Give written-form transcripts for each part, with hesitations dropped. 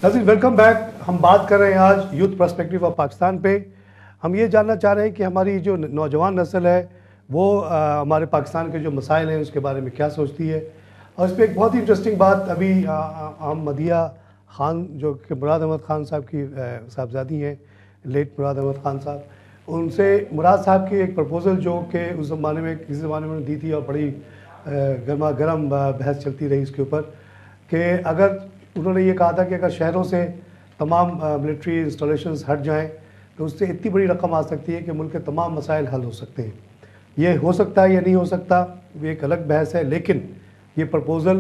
ناظرین welcome back. ہم بات کر رہے ہیں آج یوتھ پرسپیکٹیو آف پاکستان پہ. ہم یہ جاننا چاہ رہے ہیں کہ ہماری جو نوجوان نسل ہے وہ ہمارے پاکستان کے جو مسائل ہیں اس کے بارے میں کیا سوچتی ہے. اور اس پہ ایک بہت ہی انٹرسٹنگ بات ابھی ہم مدیحہ خان جو کہ مراد احمد خان صاحب کی صاحبزادی ہیں, لیٹ مراد احمد خان صاحب, ان سے مراد صاحب کی ایک پرپوزل جو کہ اس زمانے میں کسی زمانے میں دی تھی اور بڑی گرما گرم بحث چلتی رہی اس کے اوپر کہ اگر انہوں نے یہ کہا تھا کہ اگر شہروں سے تمام ملٹری انسٹالیشنز ہٹ جائیں تو اس سے اتنی بڑی رقم آ سکتی ہے کہ ملک کے تمام مسائل حل ہو سکتے ہیں. یہ ہو سکتا ہے یا نہیں ہو سکتا یہ ایک الگ بحث ہے, لیکن یہ پرپوزل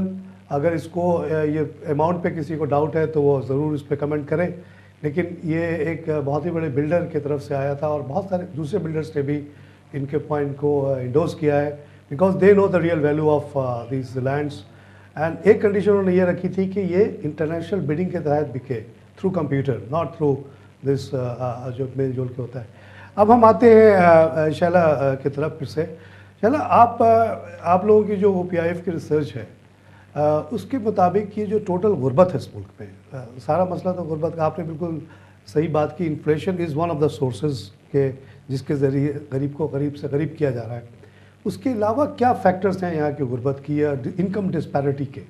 اگر اس کو یہ اماؤنٹ پہ کسی کو ڈاؤٹ ہے تو وہ ضرور اس پہ کمنٹ کریں. لیکن یہ ایک بہت ہی بڑے بلڈر کی طرف سے آیا تھا اور بہت سارے دوسرے بلڈرز نے بھی ان کے پوائنٹ کو انڈورس کیا ہے because they know the real value of these lands. And ایک کنڈیشن انہوں نے یہ رکھی تھی کہ یہ انٹرنیشنل بیڈنگ کے تحت بکے through computer, not through this جو میل جول کے ہوتا ہے. اب ہم آتے ہیں شیلا کی طرف پھر سے. شیلا, آپ لوگوں کی جو OPIF کی ریسرچ ہے اس کے مطابق یہ جو ٹوٹل غربت ہے اس ملک میں, سارا مسئلہ تو غربت کا, آپ نے بالکل صحیح بات کی. Inflation is one of the sources کے جس کے ذریعے غریب کو غریب سے غریب کیا جا رہا ہے. اس کے علاوہ کیا فیکٹرز ہیں یہاں کی غربت کی یا انکم ڈسپیرٹی کے؟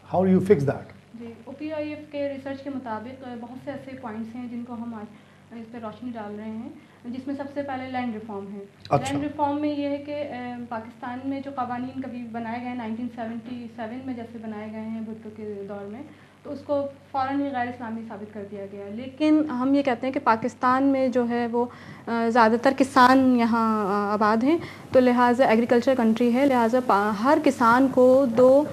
How do you fix that? جی, OPIF کے ریسرچ کے مطابق بہت سے ایسے پوائنٹس ہیں جن کو ہم آج اس پہ روشنی ڈال رہے ہیں, جس میں سب سے پہلے لینڈ ریفارم ہے. لینڈ ریفارم میں یہ ہے کہ پاکستان میں جو قوانین کبھی بنائے گئے ہیں 1977 میں جیسے بنائے گئے ہیں بھٹو کے دور میں, تو اس کو فوراً ہی غیر اسلامی ثابت کر دیا گیا ہے. لیکن ہم یہ کہتے ہیں کہ پاکستان میں جو ہے وہ زیادہ تر کسان یہاں آباد ہیں, تو لہٰذا ایگریکلچر کنٹری ہے, لہٰذا ہر کسان کو 2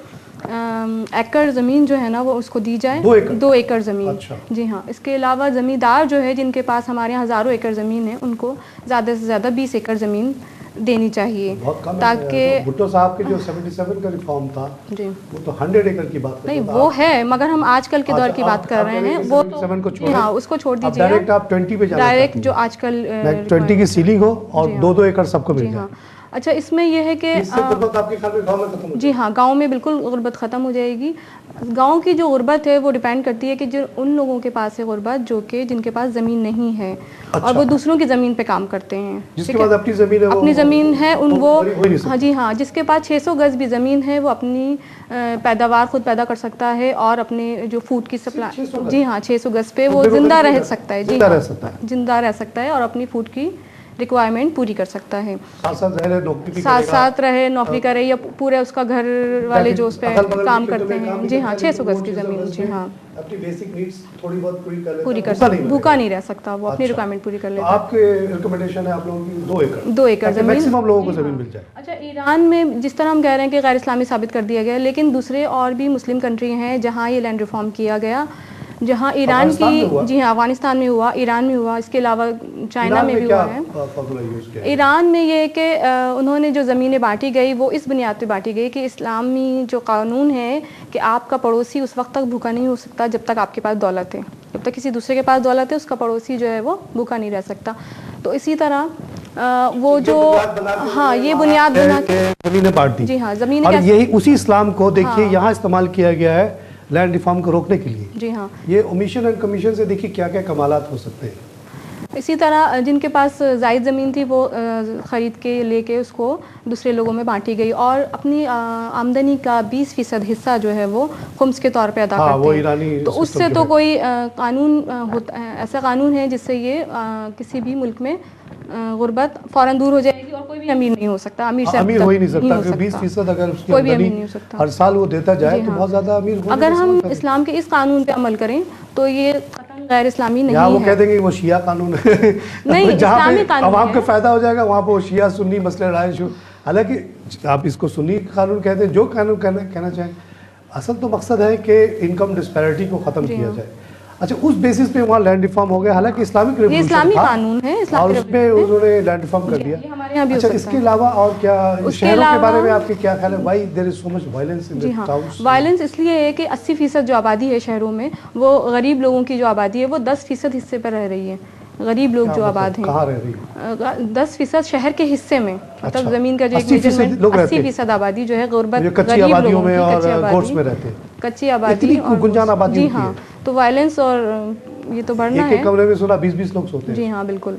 ایکڑ زمین جو ہے نا وہ اس کو دی جائے. 2 ایکڑ زمین. جی ہاں. اس کے علاوہ زمیندار جو ہے جن کے پاس ہمارے یہاں ہزاروں ایکڑ زمین ہے ان کو زیادہ سے زیادہ 20 ایکڑ زمین دینی چاہیے, تاکہ بھٹو صاحب کے جو 77 کا ریفارم تھا جی وہ تو 100 ایکڑ کی بات نہیں وہ ہے, مگر ہم آج کل کے دور کی بات کر رہے ہیں. وہ ہاں اس کو چھوڑ دیجیے, ڈائریکٹ آپ 20 پہ جانا, ڈائریکٹ جو آج کل 20 کی سیلنگ ہو اور 2 ایکڑ سب کو مل جائے. اچھا, اس میں یہ ہے کہ جی ہاں گاؤں میں بالکل غربت ختم ہو جائے گی. گاؤں کی جو غربت ہے وہ ڈیپینڈ کرتی ہے کہ جو ان لوگوں کے پاس ہے غربت جو کہ جن کے پاس زمین نہیں ہے اور وہ دوسروں کی زمین پہ کام کرتے ہیں. جس کے پاس اپنی زمین ہے وہ ہاں جی ہاں, جس کے پاس 600 گز بھی زمین ہے وہ اپنی پیداوار خود پیدا کر سکتا ہے اور اپنے جو فوڈ کی سپلائی جی ہاں 600 گز پہ وہ زندہ رہ سکتا ہے. جی زندہ رہ سکتا ہے اور اپنی فوڈ کی ریکوائرمنٹ پوری کر سکتا ہے. ساتھ ساتھ رہے نوکری کرے یا پورے اس کا گھر والے جو اس پہ کام کرتے ہیں. جی ہاں 600 گز کی زمین. جی ہاں پوری کر سکتا, بھوکا نہیں رہ سکتا, وہ اپنی ریکوائرمنٹ پوری کر لیتا ہے. آپ کے ریکمنڈیشن ہے آپ لوگوں کی 2 ایکڑ زمین میکسیمم لوگوں کو زمین مل جائے. اچھا, ایران میں جس طرح ہم کہہ رہے ہیں کہ غیر اسلامی ثابت کر دیا گیا, لیکن دوسرے اور بھی مسلم کنٹری ہیں جہاں یہ لینڈ ریفارم کیا گیا, جہاں ایران کی جی ہاں افغانستان میں ہوا, ایران میں ہوا, اس کے علاوہ چائنا میں بھی ہوا ہے. ایران میں یہ کہ انہوں نے جو زمینیں بانٹی گئی وہ اس بنیاد پہ بانٹی گئی کہ اسلامی جو قانون ہے کہ آپ کا پڑوسی اس وقت تک بھوکا نہیں ہو سکتا جب تک آپ کے پاس دولت ہے. جب تک کسی دوسرے کے پاس دولت ہے اس کا پڑوسی جو ہے وہ بھوکا نہیں رہ سکتا. تو اسی طرح وہ جو ہاں یہ بنیاد بنا کے زمینیں بانٹ دی. جی ہاں زمین, اور یہی اسی اسلام کو دیکھیے یہاں استعمال کیا گیا ہے لینڈ ریفارم کو روکنے کے لیے. جی ہاں, یہ اومیشن اینڈ کمیشن سے دیکھیے کیا کیا کمالات ہو سکتے ہیں. اسی طرح جن کے پاس زائد زمین تھی وہ خرید کے لے کے اس کو دوسرے لوگوں میں بانٹی گئی اور اپنی آمدنی کا 20% حصہ جو ہے وہ خمس کے طور پہ ادا کرتے ہیں. تو اس سے تو کوئی قانون ایسا قانون ہے جس سے یہ کسی بھی ملک میں غربت فوراً دور ہو جائے گی اور کوئی بھی امیر نہیں ہو سکتا. امیر ہو ہی نہیں سکتا کہ 20% اگر اس کی آمدنی ہر سال وہ دیتا جائے تو بہت زیادہ امیر ہو. اگر ہم اسلام کے اس قانون پہ عمل کریں تو یہ قطعاً غیر اسلامی نہیں ہے. وہ کہہ دیں گے وہ شیعہ قانون ہے, نہیں جہاں پہ عوام کو فائدہ ہو جائے گا وہاں پہ وہ شیعہ سنی مسئلے لڑائیں شروع. حالانکہ آپ اس کو سنی قانون کہتے ہیں, جو قانون کہنا چاہیں, اصل تو مقصد ہے کہ انکم ڈسپیرٹی کو ختم کیا جائے. اچھا, اس بیسس پہ وہاں لینڈ ریفارم ہو گیا, حالانکہ اسلامک ریولیوشن تھا قانون ہے اور اس پہ انہوں نے لینڈ ریفارم کر دیا. اچھا, اس کے علاوہ اور کیا شہروں کے بارے میں آپ کے کیا خیال ہے؟ Why there is so much violence in the towns? Violence اس لیے ہے کہ 80% جو آبادی ہے شہروں میں وہ غریب لوگوں کی جو آبادی ہے وہ 10% حصے پر رہ رہی ہے. غریب لوگ جو آباد ہیں کہاں رہ رہی ہے؟ 10% شہر کے حصے میں, مطلب زمین کا جو 80% آبادی جو ہے غربت کچی آبادیوں میں اور گوٹس میں رہتے ہیں. کچی آبادی گنجان آبادی. جی ہاں, تو وائلنس اور یہ تو بڑھنا ہے. ایک کمرے میں 16-20 لوگ سوتے ہیں. جی ہاں بالکل.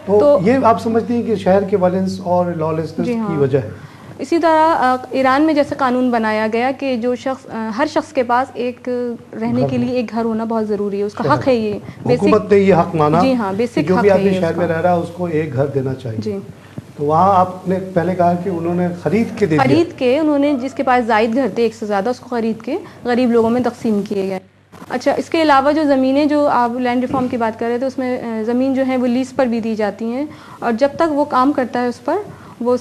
تو یہ آپ سمجھتی ہیں کہ شہر کے وائلنس اور لا لیسنس کی وجہ ہے. اسی طرح ایران میں جیسے قانون بنایا گیا کہ جو شخص ہر شخص کے پاس ایک رہنے کے لیے ایک گھر ہونا بہت ضروری ہے, اس کا حق ہے, یہ حکومت نے یہ حق مانا. جی ہاں بیسک حق ہے. جو بھی آدمی شہر میں رہ رہا ہے اس کو ایک گھر دینا چاہیے. جی تو وہاں آپ نے پہلے کہا کہ انہوں نے خرید کے انہوں نے جس کے پاس زائد گھر تھے ایک سے زیادہ, اس کو خرید کے غریب لوگوں میں تقسیم کیے گئے. اچھا, اس کے علاوہ جو زمینیں جو آپ لینڈ ریفارم کی بات کر رہے تھے, اس میں زمین جو ہے وہ لیز پر بھی دی جاتی ہیں, اور جب تک وہ کام کرتا ہے اس پر وہ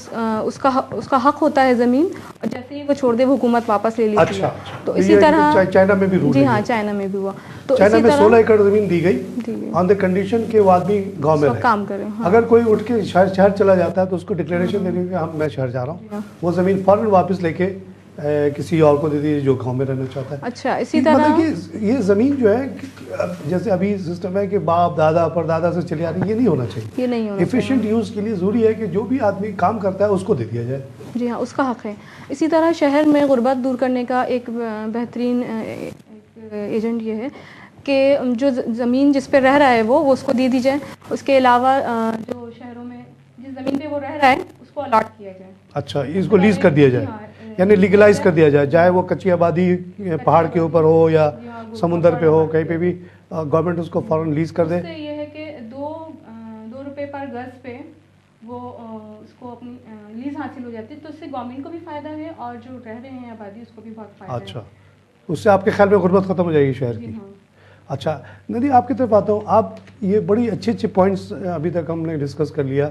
اس کا حق ہوتا ہے زمین, اور جیسے ہی وہ چھوڑ دے وہ حکومت واپس لے لیتی ہے. تو اسی طرح چائنا میں بھی رول. جی ہاں چائنا میں بھی ہوا. تو چائنا میں 16 ایکڑ زمین دی گئی آن دا کنڈیشن کہ وہ آدمی گاؤں میں کام کرے. اگر کوئی اٹھ کے شہر چلا جاتا ہے تو اس کو ڈکلیریشن دینی کہ میں شہر جا رہا ہوں, وہ زمین فوراً واپس لے کے کسی اور کو دے دیجیے جو گاؤں میں رہنا چاہتا ہے. اچھا, اسی طرح مطلب کہ یہ زمین جو ہے جیسے ابھی سسٹم ہے کہ باپ دادا پر دادا سے چلی آ رہی, یہ نہیں ہونا چاہیے. یہ نہیں ہونا چاہیے. ایفیشینٹ یوز کے لیے ضروری ہے کہ جو بھی آدمی کام کرتا ہے اس کو دے دیا جائے. جی ہاں, اس کا حق ہے. اسی طرح شہر میں غربت دور کرنے کا ایک بہترین ایجنٹ یہ ہے کہ جو زمین جس پہ رہ رہا ہے وہ اس کو دے دی جائے. اس کے علاوہ جو شہروں میں جس زمین پہ وہ رہ رہا ہے اس کو الاٹ کیا جائے. اچھا, اس کو لیز کر دیا جائے, یعنی لیگلائز کر دیا جائے, چاہے وہ کچی آبادی پہاڑ کے اوپر ہو یا سمندر پہ ہو, کہیں پہ بھی گورنمنٹ اس کو فوراً لیز کر دے. اس سے یہ ہے کہ 2 روپے پر گز پہ وہ اس کو اپنی لیز حاصل ہو جاتی ہے, تو اس سے گورنمنٹ کو بھی فائدہ ہے اور جو رہ رہے ہیں آبادی اس کو بھی بہت فائدہ ہے. اچھا, اس سے آپ کے خیال میں غربت ختم ہو جائے گی شہر کی. اچھا ندی, آپ کی طرف آتا ہوں. آپ یہ بڑی اچھے پوائنٹس ابھی تک ہم نے ڈسکس کر لیا.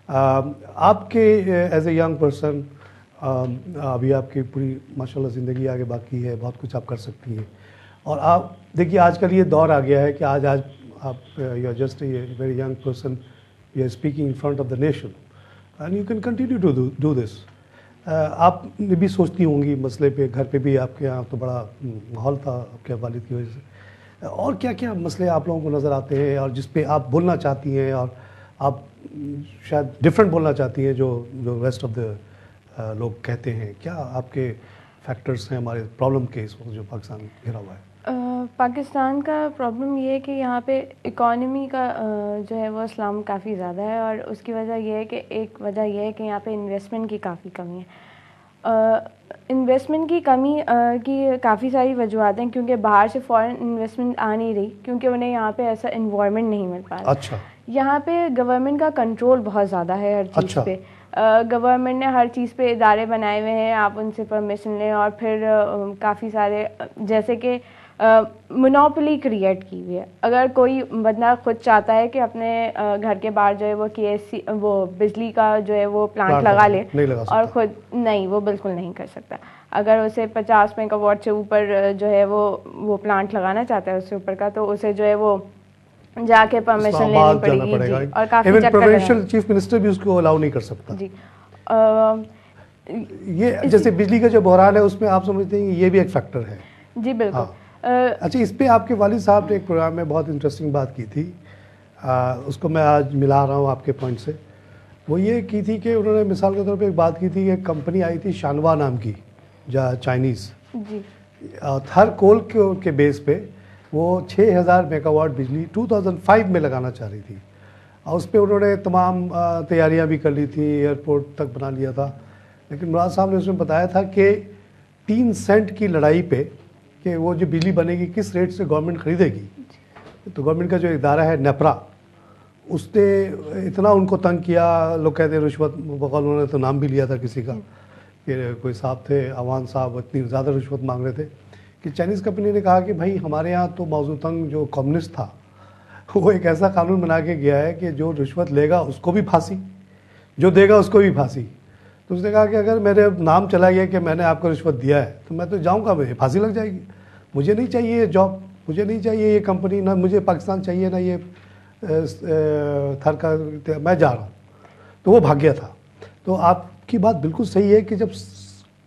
آپ کے ایز اے ینگ پرسن ابھی آپ کی پوری ماشاء اللہ زندگی آگے باقی ہے, بہت کچھ آپ کر سکتی ہیں. اور آپ دیکھیے آج کل یہ دور آ گیا ہے کہ آج آپ you are just a very young person, you are speaking in front of the nation and you can continue to do this. آپ بھی سوچتی ہوں گی مسئلے پہ, گھر پہ بھی آپ کے یہاں تو بڑا ماحول تھا آپ کے والد کی وجہ سے, اور کیا کیا مسئلے آپ لوگوں کو نظر آتے ہیں اور جس پہ آپ بولنا چاہتی ہیں, اور آپ شاید ڈفرینٹ بولنا چاہتی ہیں جو ریسٹ آف دا لوگ کہتے ہیں. کیا آپ کے فیکٹرز ہیں ہمارے پرابلم کے اس وقت جو پاکستان گھرا ہوا ہے؟ پاکستان کا پرابلم یہ ہے کہ یہاں پہ اکانومی کا جو ہے وہ اسلام کافی زیادہ ہے, اور اس کی وجہ یہ ہے کہ ایک وجہ یہ ہے کہ یہاں پہ انویسٹمنٹ کی کافی کمی ہے. انویسٹمنٹ کی کمی کی کافی ساری وجوہات ہیں, کیونکہ باہر سے فورن انویسٹمنٹ آ نہیں رہی, کیونکہ انہیں یہاں پہ ایسا انوائرمنٹ نہیں مل پا رہا. اچھا, یہاں پہ گورنمنٹ کا کنٹرول بہت زیادہ ہے ہر چیز پہ. گورنمنٹ نے ہر چیز پہ ادارے بنائے ہوئے ہیں, آپ ان سے پرمیشن لیں, اور پھر کافی سارے جیسے کہ مونوپلی کریٹ کی ہوئی ہے. اگر کوئی بندہ خود چاہتا ہے کہ اپنے گھر کے باہر جو ہے وہ KSC وہ بجلی کا جو ہے وہ پلانٹ لگا لے, اور خود نہیں, وہ بالکل نہیں کر سکتا. اگر اسے 50 میگا واٹ سے اوپر جو ہے وہ پلانٹ لگانا چاہتا ہے اس سے اوپر کا, تو اسے جو ہے وہ جا کے پرمیشن لینی پڑے گی. اور کافی پروونشل چیف منسٹر بھی اس کو الاؤ نہیں کر سکتا. جی, یہ جیسے بجلی کا جو بحران ہے اس میں آپ سمجھتے ہیں یہ بھی ایک فیکٹر ہے؟ جی بالکل. اچھا, اس پہ آپ کے والد صاحب نے ایک پروگرام میں بہت انٹرسٹنگ بات کی تھی, اس کو میں آج ملا رہا ہوں آپ کے پوائنٹ سے. وہ یہ کی تھی کہ انہوں نے مثال کے طور پہ ایک بات کی تھی کہ ایک کمپنی آئی تھی شانوا نام کی, چائنیز, جی, ہر کول کے بیس پہ وہ 6000 میگا واٹ بجلی 2005 میں لگانا چاہ رہی تھی, اور اس پہ انہوں نے تمام تیاریاں بھی کر لی تھیں, ایئرپورٹ تک بنا لیا تھا. لیکن مراد صاحب نے اس میں بتایا تھا کہ 3 سینٹ کی لڑائی پہ کہ وہ جو بجلی بنے گی کس ریٹ سے گورنمنٹ خریدے گی. تو گورنمنٹ کا جو ادارہ ہے نیپرا, اس نے اتنا ان کو تنگ کیا, لوگ کہتے ہیں رشوت بقول, انہوں نے تو نام بھی لیا تھا کسی کا کہ کوئی صاحب تھے عوان صاحب, اتنی زیادہ رشوت مانگ رہے تھے کہ چائنیز کمپنی نے کہا کہ بھائی ہمارے ہاں تو موضوع تنگ جو کمیونسٹ تھا وہ ایک ایسا قانون بنا کے گیا ہے کہ جو رشوت لے گا اس کو بھی پھانسی, جو دے گا اس کو بھی پھانسی. تو اس نے کہا کہ اگر میرے نام چلا گیا کہ میں نے آپ کو رشوت دیا ہے تو میں تو جاؤں گا, مجھے پھانسی لگ جائے گی. مجھے نہیں چاہیے یہ جاب, مجھے نہیں چاہیے یہ کمپنی, نہ مجھے پاکستان چاہیے, نہ یہ تھر کا, میں جا رہا ہوں. تو وہ بھاگ گیا تھا. تو آپ کی بات بالکل صحیح ہے کہ جب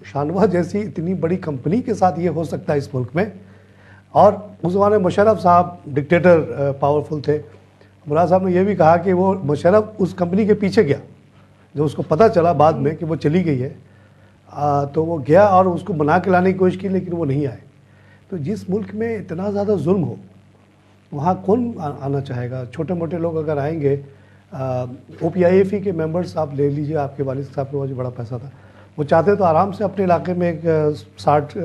شانوا جیسی اتنی بڑی کمپنی کے ساتھ یہ ہو سکتا ہے اس ملک میں, اور اس زمانے مشرف صاحب ڈکٹیٹر پاورفل تھے. مراد صاحب نے یہ بھی کہا کہ وہ مشرف اس کمپنی کے پیچھے گیا, جو اس کو پتہ چلا بعد میں کہ وہ چلی گئی ہے, تو وہ گیا اور اس کو بنا کے لانے کی کوشش کی, لیکن وہ نہیں آئے. تو جس ملک میں اتنا زیادہ ظلم ہو وہاں کون آنا چاہے گا؟ چھوٹے موٹے لوگ اگر آئیں گے، او پی آئی ایف ای کے ممبرس آپ لے لیجئے، آپ کے والد صاحب کے پاس بڑا پیسہ تھا، وہ چاہتے تو آرام سے اپنے علاقے میں ایک 60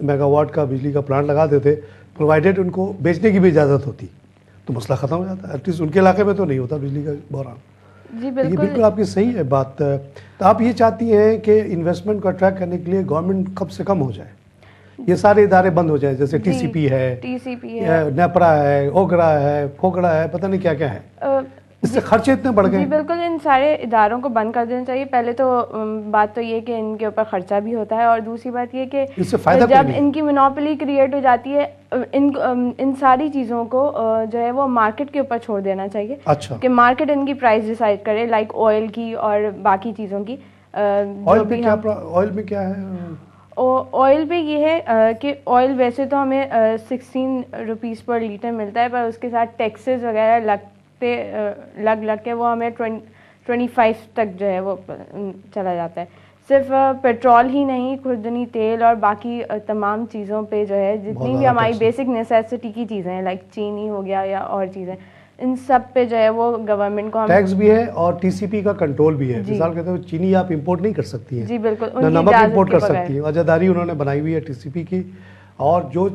میگا واٹ کا بجلی کا پلانٹ لگا دیتے، پرووائڈیڈ ان کو بیچنے کی بھی اجازت ہوتی تو مسئلہ ختم ہو جاتا ہے. ایٹ لیسٹ ان کے علاقے میں تو نہیں ہوتا بجلی کا بحران. جی یہ بالکل بالکل آپ کی صحیح ہے بات. تو آپ یہ چاہتی ہیں کہ انویسٹمنٹ کو اٹریکٹ کرنے کے لیے گورنمنٹ کم سے کم ہو جائے، یہ سارے ادارے بند ہو جائیں، جیسے ٹی سی پی ہے، نیپرا ہے، اوگرا ہے، پھوگڑا ہے، پتہ نہیں کیا کیا ہے. اس سے خرچے اتنے بڑھ گئے. جی بالکل، ان سارے اداروں کو بند کر دینا چاہیے. پہلے تو بات تو یہ کہ ان کے اوپر خرچہ بھی ہوتا ہے، اور دوسری بات یہ کہ جب ان کی مونوپولی کریٹ ہو جاتی ہے ان ساری چیزوں کو جو ہے وہ مارکیٹ کے اوپر چھوڑ دینا چاہیے. اچھا، کہ مارکیٹ ان کی پرائز ڈیسائیڈ کرے، لائک آئل کی اور باقی چیزوں کی. آئل میں کیا ہے؟ آئل پہ یہ ہے کہ آئل ویسے تو ہمیں 16 روپیز پر لیٹر ملتا ہے، پر اس کے ساتھ ٹیکسز وغیرہ لگ کے وہ ہمیں 25 تک جو ہے وہ چلا جاتا ہے. صرف پیٹرول ہی نہیں، خوردنی تیل اور باقی تمام چیزوں پہ جو ہے جتنی بھی ہماری بیسک نیسیسٹی کی چیزیں ہیں، لائک چینی ہو گیا یا اور چیزیں، ان سب پہ جو ہے وہ گورنمنٹ کو ٹیکس بھی ہے اور ٹی سی پی کا کنٹرول بھی ہے. مثال کہتے ہیں چینی آپ امپورٹ نہیں کر سکتی ہیں. جی بالکل، نمک امپورٹ کر سکتی ہیں. عزاداری انہوں نے بنائی ہوئی ہے ٹی سی پی کی. اور جو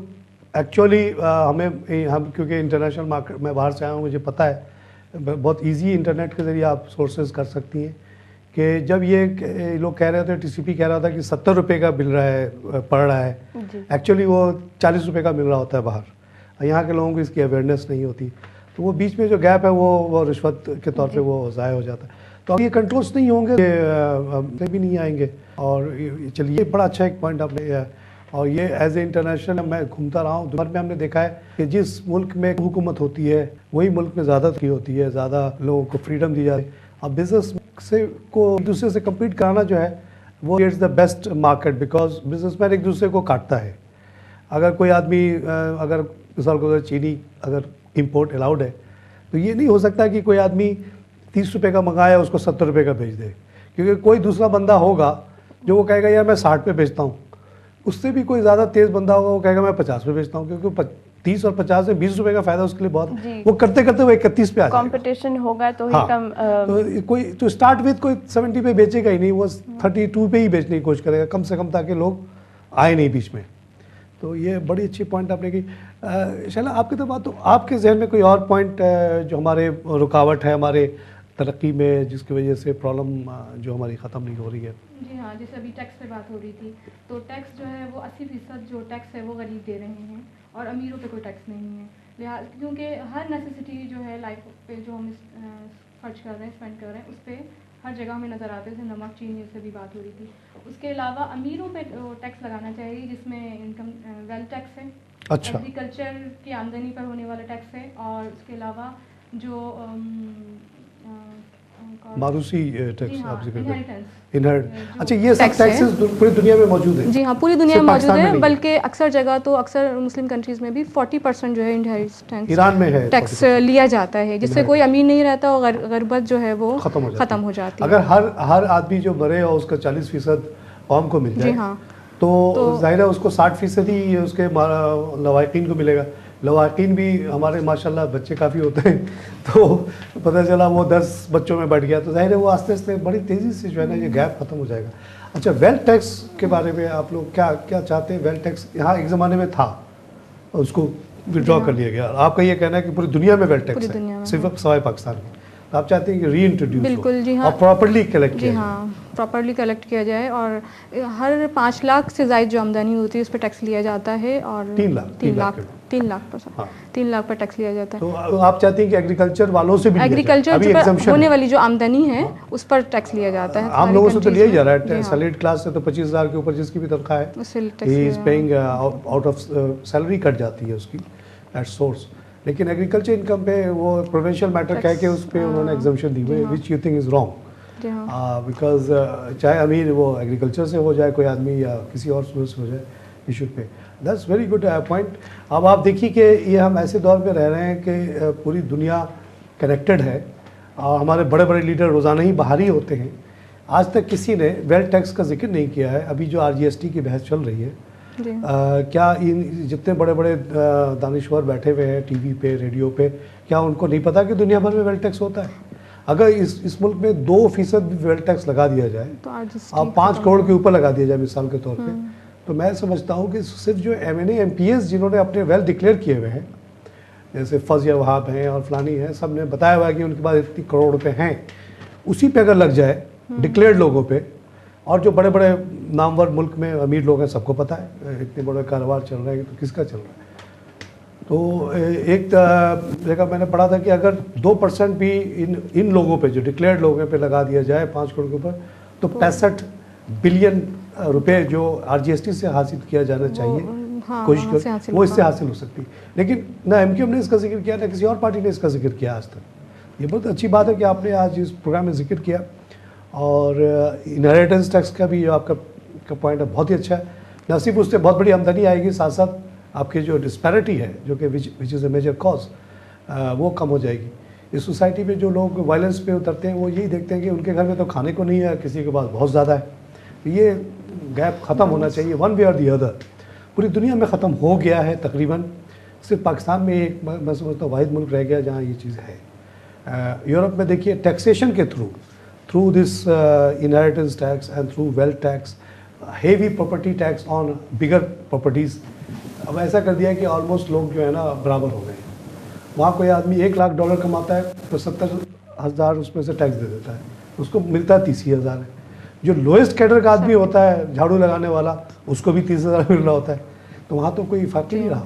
ایکچولی ہم کیونکہ انٹرنیشنل مارکیٹ میں باہر سے آیا ہوں، مجھے پتہ ہے بہت ایزی انٹرنیٹ کے ذریعے آپ سورسز کر سکتی ہیں کہ جب یہ لوگ کہہ رہے تھے، ٹی سی پی کہہ رہا تھا کہ 70 روپے کا مل رہا ہے، پڑ رہا ہے، ایکچولی وہ 40 روپے کا مل رہا ہوتا ہے باہر. یہاں کے لوگوں کو اس کی اویئرنیس نہیں ہوتی، تو وہ بیچ میں جو گیپ ہے وہ رشوت کے طور پہ وہ ضائع ہو جاتا ہے. تو اب یہ کنٹرولس نہیں ہوں گے، بھی نہیں آئیں گے. اور چلیے بڑا اچھا ایک پوائنٹ آپ نے. اور یہ ایز اے انٹرنیشنل میں گھومتا رہا ہوں، دنیا میں ہم نے دیکھا ہے کہ جس ملک میں حکومت ہوتی ہے وہی ملک میں زیادہ کی ہوتی ہے، زیادہ لوگوں کو فریڈم دی جاتی ہے. اب بزنس سے کو ایک دوسرے سے کمپیٹ کرانا جو ہے وہ it's the best market, because business man ایک دوسرے کو کاٹتا ہے. اگر کوئی آدمی اگر مثال کو چینی اگر امپورٹ الاؤڈ ہے تو یہ نہیں ہو سکتا کہ کوئی آدمی 30 روپے کا منگایا اس کو 70 روپے کا بھیج دے، کیونکہ کوئی دوسرا بندہ ہوگا جو وہ کہے گا یار میں 60 پہ بیچتا ہوں. اس سے بھی کوئی زیادہ تیز بندہ ہوگا وہ کہے گا میں 50 پہ بیچتا ہوں، کیونکہ 30 اور 50 سے 20 روپے کا فائدہ اس کے لیے بہت. وہ کرتے کرتے وہ 31 پہ آ جائے گا. کمپٹیشن ہوگا تو ہی کم. تو کوئی تو اسٹارٹ وتھ کوئی 70 پہ بیچے گا ہی نہیں، وہ 32 پہ ہی بیچنے کی کوشش کرے گا کم سے کم، تاکہ لوگ آئے نہیں بیچ میں. تو یہ بڑی اچھی پوائنٹ آپ نے کی. شیلا آپ کی تو بات، تو آپ کے ذہن میں کوئی اور پوائنٹ جو ہمارے رکاوٹ ہے ہمارے ترقی میں، جس کی وجہ سے پرابلم جو ہماری ختم نہیں ہو رہی ہے؟ جی ہاں، جیسے ابھی ٹیکس پہ بات ہو رہی تھی، تو ٹیکس جو ہے وہ 80% جو ٹیکس ہے وہ غریب دے رہے ہیں اور امیروں پہ کوئی ٹیکس نہیں ہے. لہٰذا کیونکہ ہر نیسیسٹی جو ہے لائف پہ جو ہم خرچ کر رہے ہیں، اسپینڈ کر رہے ہیں، اس پہ ہر جگہ ہمیں نظر آتے ہیں. جیسے نمک، چینی، اس سے بھی بات ہو رہی تھی. اس کے علاوہ امیروں پہ ٹیکس لگانا چاہیے، جس میں انکم ویلتھ ٹیکس ہے، ایگریکلچر کی آمدنی پر ہونے والا ٹیکس ہے، اور اس کے علاوہ جو ماروسی ٹیکس آپ ذکر کریں. اچھا، یہ سب ٹیکسز پوری دنیا میں موجود ہیں؟ جی ہاں، پوری دنیا میں موجود ہے، بلکہ اکثر جگہ تو اکثر مسلم کنٹریز میں بھی 40% جو ہے انہیریٹنس ایران میں ہے ٹیکس لیا جاتا ہے، جس سے کوئی امیر نہیں رہتا اور غربت جو ہے وہ ختم ہو جاتی ہے. اگر ہر آدمی جو مرے اور اس کا 40% قوم کو مل جائے تو ظاہر ہے اس کو 60% ہی اس کے لواحقین کو ملے گا. لواحقین بھی ہمارے ماشاءاللہ بچے کافی ہوتے ہیں، تو پتہ چلا وہ 10 بچوں میں بڑھ گیا، تو ظاہر ہے وہ آہستہ آہستہ بڑی تیزی سے جو ہے نا یہ گیپ ختم ہو جائے گا. اچھا، ویلتھ ٹیکس کے بارے میں آپ لوگ کیا چاہتے ہیں؟ ویلتھ ٹیکس یہاں ایک زمانے میں تھا، اس کو وڈرا کر لیا گیا. آپ کا یہ کہنا ہے کہ پوری دنیا میں ویلتھ ٹیکس ہے، صرف سوائے پاکستان میں. آپ چاہتے ہیں کہ ری انٹروڈیوس بالکل. جی ہاں، اور پراپرلی کلیکٹ کیا. جی ہاں، پراپرلی کلیکٹ کیا جائے، اور ہر 5 لاکھ سے زائد جو آمدنی ہوتی ہے اس پہ ٹیکس لیا جاتا ہے، اور 3 لاکھ پر ٹیکس لیا جاتا ہے. تو آپ چاہتے ہیں کہ ایگریکلچر والوں سے بھی ایگریکلچر ہونے والی جو آمدنی ہے اس پر ٹیکس لیا جاتا ہے. عام لوگوں سے تو لیا ہی جا رہا ہے. سیلریڈ کلاس سے تو 25,000 کے اوپر جس کی بھی تنخواہ ہے he is paying out of salary, کٹ جاتی ہے اس کی ایٹ سورس. لیکن ایگریکلچر انکم پہ وہ پروونشل میٹر کہہ کے اس پہ انہوں نے ایگزمپشن دی ہوئی، which you think is wrong, because چاہے امیر وہ ایگریکلچر سے ہو جائے کوئی آدمی یا کسی اور سورس سے ہو جائے، you should pay. That's very good point. اب آپ دیکھیے کہ یہ ہم ایسے دور میں رہ رہے ہیں کہ پوری دنیا کنیکٹڈ ہے، اور ہمارے بڑے بڑے لیڈر روزانہ ہی باہر ہی ہوتے ہیں. آج تک کسی نے ویلتھ ٹیکس کا ذکر نہیں کیا ہے. ابھی جو RGST کی بحث چل رہی ہے کیا ان جتنے بڑے بڑے دانشور بیٹھے ہوئے ہیں ٹی وی پہ ریڈیو پہ، کیا ان کو نہیں پتا کہ دنیا بھر میں ویلتھ ٹیکس ہوتا ہے؟ اگر اس ملک میں 2% بھی ویلتھ ٹیکس لگا دیا جائے، اب 5 کروڑ کے اوپر لگا دیا جائے مثال کے طور پہ، تو میں سمجھتا ہوں کہ صرف جو MNA MPs جنہوں نے اپنے ویلتھ ڈکلیئر کیے ہوئے ہیں، جیسے فضیہ وہاب ہیں اور فلانی ہیں، سب نے بتایا ہوا ہے کہ ان کے پاس اتنی کروڑ روپے ہیں، اسی پہ اگر لگ جائے ڈکلیئرڈ لوگوں پہ، اور جو بڑے بڑے نامور ملک میں امیر لوگ ہیں سب کو پتہ ہے اتنے بڑے کاروبار چل رہے ہیں تو کس کا چل رہا ہے. تو ایک جگہ میں نے پڑھا تھا کہ اگر 2% بھی ان لوگوں پہ جو ڈکلیئرڈ لوگوں پہ لگا دیا جائے 5 کروڑ کے اوپر، تو 65 بلین روپے جو RGST سے حاصل کیا جانا چاہیے کوشش کر وہ اس سے حاصل ہو سکتی. لیکن نہ MQM نے اس کا ذکر کیا نہ کسی اور پارٹی نے اس کا ذکر کیا آج تک. یہ بہت اچھی بات ہے کہ آپ نے آج اس پروگرام میں ذکر کیا. اور انہیریٹنس ٹیکس کا بھی جو آپ کا پوائنٹ ہے بہت ہی اچھا ہے. نہ صرف اس سے بہت بڑی آمدنی آئے گی، ساتھ ساتھ آپ کی جو ڈسپیرٹی ہے جو کہ وچ از اے میجر کاز، وہ کم ہو جائے گی. اس سوسائٹی میں جو لوگ وائلنس پہ اترتے ہیں وہ یہی دیکھتے ہیں کہ ان کے گھر میں تو کھانے کو نہیں ہے، کسی کے پاس بہت زیادہ ہے. یہ گیپ ختم ہونا چاہیے، ون وے اور دی ادر. پوری دنیا میں ختم ہو گیا ہے تقریباً، صرف پاکستان میں ایک میں سمجھتا ہوں واحد ملک رہ گیا جہاں یہ چیز ہے. یورپ میں دیکھیے ٹیکسیشن کے through this inheritance tax and through wealth tax, heavy property tax on bigger properties. اب ایسا کر دیا کہ آلموسٹ لوگ جو ہے نا برابر ہو گئے. وہاں کوئی آدمی $1,00,000 کماتا ہے تو 70,000 اس میں سے ٹیکس دے دیتا ہے، اس کو ملتا ہے 30,000 ہے. جو لوئسٹ کیڈر کا آدمی ہوتا ہے جھاڑو لگانے والا، اس کو بھی 30,000 مل رہا ہوتا ہے. تو وہاں تو کوئی فرق ہی نہیں رہا.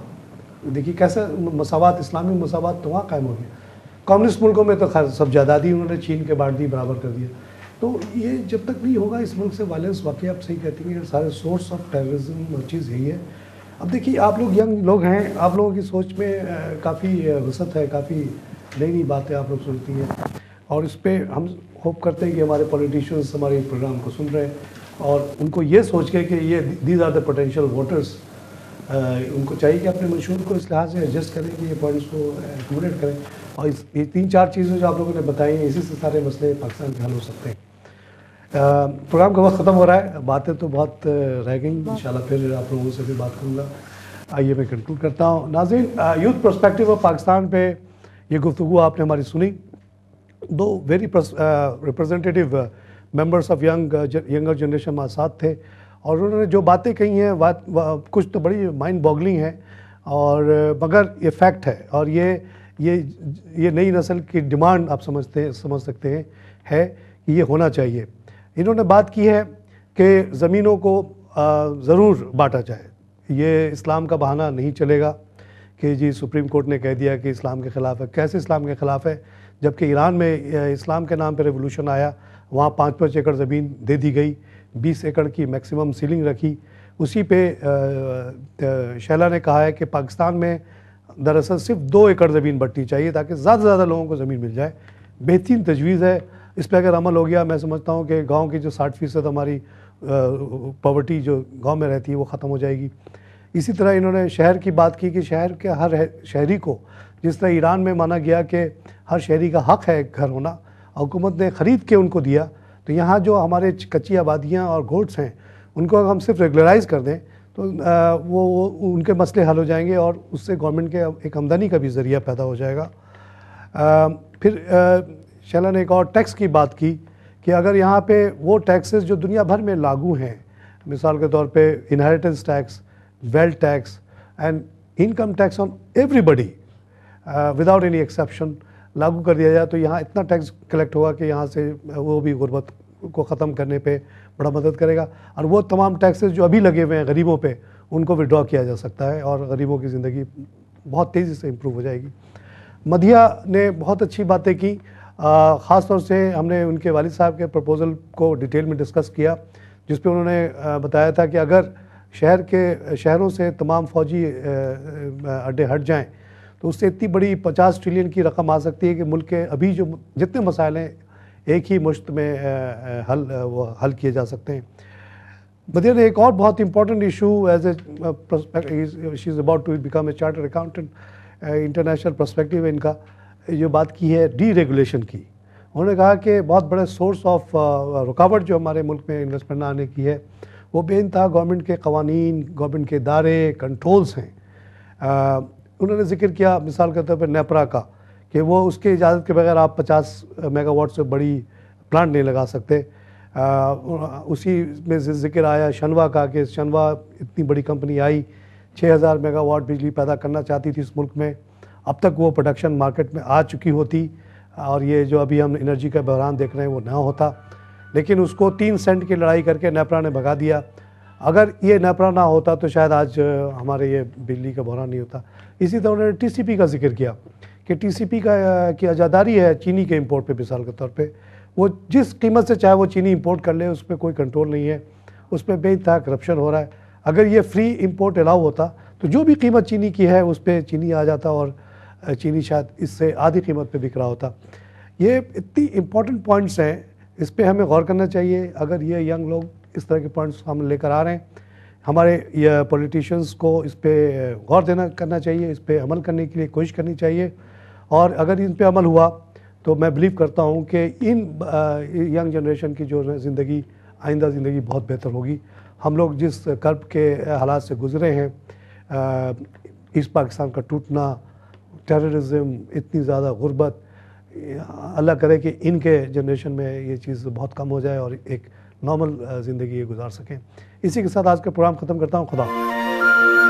دیکھیے کیسا مساوات، اسلامی مساوات تو وہاں قائم ہو گیا. کمیونسٹ ملکوں میں تو خیر سب جائیدادی انہوں نے چھین کے بانٹ دی، برابر کر دیا. تو یہ جب تک نہیں ہوگا اس ملک سے وائلنس، واقعی آپ صحیح کہتی ہیں سارے سورس آف ٹیررزم اور چیز یہی ہے. اب دیکھیے آپ لوگ ینگ لوگ ہیں، آپ لوگوں کی سوچ میں کافی وسعت ہے، کافی نئی باتیں آپ لوگ سوچتی ہیں، اور اس پہ ہم ہوپ کرتے ہیں کہ ہمارے پولیٹیشینس ہمارے پروگرام کو سن رہے ہیں اور ان کو یہ سوچ کے کہ یہ these are the potential voters, ان کو چاہیے کہ اپنے منشور کو اس لحاظ سے ایڈجسٹ کریں کہ یہ پوائنٹس کو ایکوموڈیٹ کریں. اور یہ 3-4 چیزیں جو آپ لوگوں نے بتائی ہیں، اسی سے سارے مسئلے پاکستان کے حل ہو سکتے ہیں. پروگرام کا وقت ختم ہو رہا ہے، باتیں تو بہت رہ گئیں، انشاءاللہ پھر آپ لوگوں سے بھی بات کروں گا. آئیے میں کنکلوڈ کرتا ہوں. ناظرین، یوتھ پرسپیکٹیو آف پاکستان پہ یہ گفتگو آپ نے ہماری سنی. 2 very representative members of younger generation ہمارے ساتھ تھے، اور انہوں نے جو باتیں کہی ہیں کچھ تو بڑی مائنڈ باگلنگ ہیں، اور مگر یہ فیکٹ ہے، اور یہ نئی نسل کی ڈیمانڈ آپ سمجھ سکتے ہیں ہے کہ یہ ہونا چاہیے. انہوں نے بات کی ہے کہ زمینوں کو ضرور بانٹا جائے. یہ اسلام کا بہانہ نہیں چلے گا کہ جی سپریم کورٹ نے کہہ دیا کہ اسلام کے خلاف ہے. کیسے اسلام کے خلاف ہے جبکہ ایران میں اسلام کے نام پہ ریولوشن آیا، وہاں 5 ایکڑ زمین دے دی گئی، 20 ایکڑ کی میکسیمم سیلنگ رکھی. اسی پہ شیلا نے کہا ہے کہ پاکستان میں دراصل صرف 2 ایکڑ زمین بٹنی چاہیے تاکہ زیادہ سے زیادہ لوگوں کو زمین مل جائے. بہترین تجویز ہے. اس پہ اگر عمل ہو گیا، میں سمجھتا ہوں کہ گاؤں کی جو 60% ہماری پاورٹی جو گاؤں میں رہتی ہے وہ ختم ہو جائے گی. اسی طرح انہوں نے شہر کی بات کی کہ شہر کے ہر شہری کو، جس طرح ایران میں مانا گیا کہ ہر شہری کا حق ہے گھر ہونا، حکومت نے خرید کے ان کو دیا، تو یہاں جو ہمارے کچی آبادیاں اور گوٹس ہیں ان کو اگر ہم صرف ریگولرائز کر دیں تو وہ ان کے مسئلے حل ہو جائیں گے، اور اس سے گورنمنٹ کے ایک آمدنی کا بھی ذریعہ پیدا ہو جائے گا. پھر شیلا نے ایک اور ٹیکس کی بات کی کہ اگر یہاں پہ وہ ٹیکسز جو دنیا بھر میں لاگو ہیں، مثال کے طور پہ inheritance tax, wealth tax and income tax on everybody without any exception لاگو کر دیا جائے، تو یہاں اتنا ٹیکس کلیکٹ ہوگا کہ یہاں سے وہ بھی غربت کو ختم کرنے پہ بڑا مدد کرے گا. اور وہ تمام ٹیکسز جو ابھی لگے ہوئے ہیں غریبوں پہ، ان کو وڈرا کیا جا سکتا ہے اور غریبوں کی زندگی بہت تیزی سے امپروو ہو جائے گی. مدھیہ نے بہت اچھی باتیں کی. خاص طور سے ہم نے ان کے والد صاحب کے پرپوزل کو ڈیٹیل میں ڈسکس کیا، جس پہ انہوں نے بتایا تھا کہ اگر شہروں سے تمام فوجی اڈے ہٹ جائیں تو اس سے اتنی بڑی 50 ٹریلین کی رقم آ سکتی ہے کہ ملک کے ابھی جو جتنے مسائل ہیں ایک ہی مشت میں حل کیے جا سکتے ہیں. مدھیہ نے ایک اور بہت important issue as a she is about to become a chartered accountant, international perspective ان کا جو بات کی ہے ڈی ریگولیشن کی. انہوں نے کہا کہ بہت بڑے سورس آف رکاوٹ جو ہمارے ملک میں انویسٹمنٹ آنے کی ہے وہ بے انتہا گورنمنٹ کے قوانین، گورنمنٹ کے ادارے، کنٹرولز ہیں۔ انہوں نے ذکر کیا مثال کے طور پر نیپرا کا، کہ وہ اس کے اجازت کے بغیر آپ 50 میگا واٹ سے بڑی پلانٹ نہیں لگا سکتے۔ اسی میں ذکر آیا شنوا کا، کہ شنوا اتنی بڑی کمپنی آئی، 6000 میگا واٹ بجلی پیدا کرنا چاہتی تھی اس ملک میں، اب تک وہ پروڈکشن مارکیٹ میں آ چکی ہوتی، اور یہ جو ابھی ہم انرجی کا بحران دیکھ رہے ہیں وہ نہ ہوتا، لیکن اس کو 3 سینٹ کی لڑائی کر کے نیپرا نے بھگا دیا۔ اگر یہ نیپرا نہ ہوتا تو شاید آج ہمارے یہ بجلی کا بحران نہیں ہوتا۔ اسی طرح انہوں نے ٹی سی پی کا ذکر کیا کہ ٹی سی پی کی اجاداری ہے چینی کے امپورٹ پہ، مثال کے طور پہ وہ جس قیمت سے چاہے وہ چینی امپورٹ کر لے، اس پہ کوئی کنٹرول نہیں ہے، اس پہ بے انتہا کرپشن ہو رہا ہے۔ اگر یہ فری امپورٹ الاؤ ہوتا تو جو بھی قیمت چینی کی ہے اس پہ چینی آ جاتا، اور چینی شاید اس سے آدھی قیمت پہ بک رہا ہوتا۔ یہ اتنی امپورٹنٹ پوائنٹس ہیں، اس پہ ہمیں غور کرنا چاہیے۔ اگر یہ ینگ لوگ اس طرح کے پوائنٹس ہم لے کر آ رہے ہیں، ہمارے یہ پولیٹیشنز کو اس پہ غور کرنا چاہیے، اس پہ عمل کرنے کے لیے کوشش کرنی چاہیے، اور اگر ان پہ عمل ہوا تو میں بلیو کرتا ہوں کہ ان ینگ جنریشن کی جو زندگی، آئندہ زندگی بہت بہتر ہوگی۔ ہم لوگ جس کرب کے حالات سے گزرے ہیں، ایسٹ پاکستان کا ٹوٹنا، ٹیررزم، اتنی زیادہ غربت، اللہ کرے کہ ان کے جنریشن میں یہ چیز بہت کم ہو جائے اور ایک نارمل زندگی گزار سکیں۔ اسی کے ساتھ آج کا پروگرام ختم کرتا ہوں۔ خدا حافظ۔